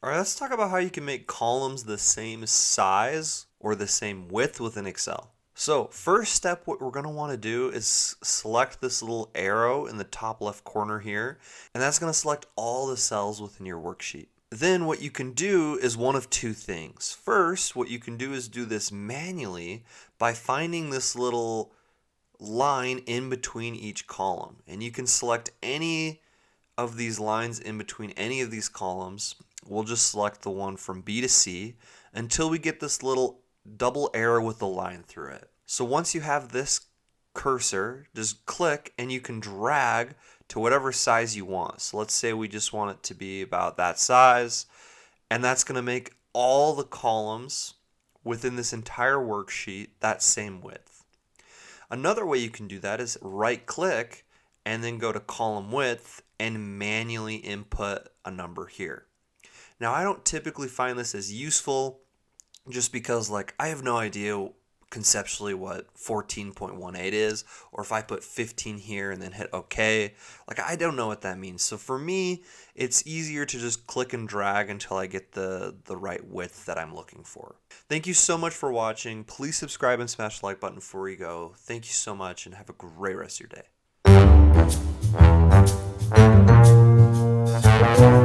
All right, let's talk about how you can make columns the same size or the same width within Excel. So first step, what we're going to want to do is select this little arrow in the top left corner here, and that's going to select all the cells within your worksheet. Then what you can do is one of two things. First, what you can do is do this manually by finding this little line in between each column, and you can select any of these lines in between any of these columns. We'll just select the one from B to C until we get this little double arrow with a line through it. So once you have this cursor, just click and you can drag to whatever size you want. So let's say we just want it to be about that size, and that's going to make all the columns within this entire worksheet that same width. Another way you can do that is right click and then go to column width and manually input a number here. Now, I don't typically find this as useful just because I have no idea conceptually what 14.18 is, or if I put 15 here and then hit OK, I don't know what that means. So for me, it's easier to just click and drag until I get the right width that I'm looking for. Thank you so much for watching. Please subscribe and smash the like button before you go. Thank you so much and have a great rest of your day.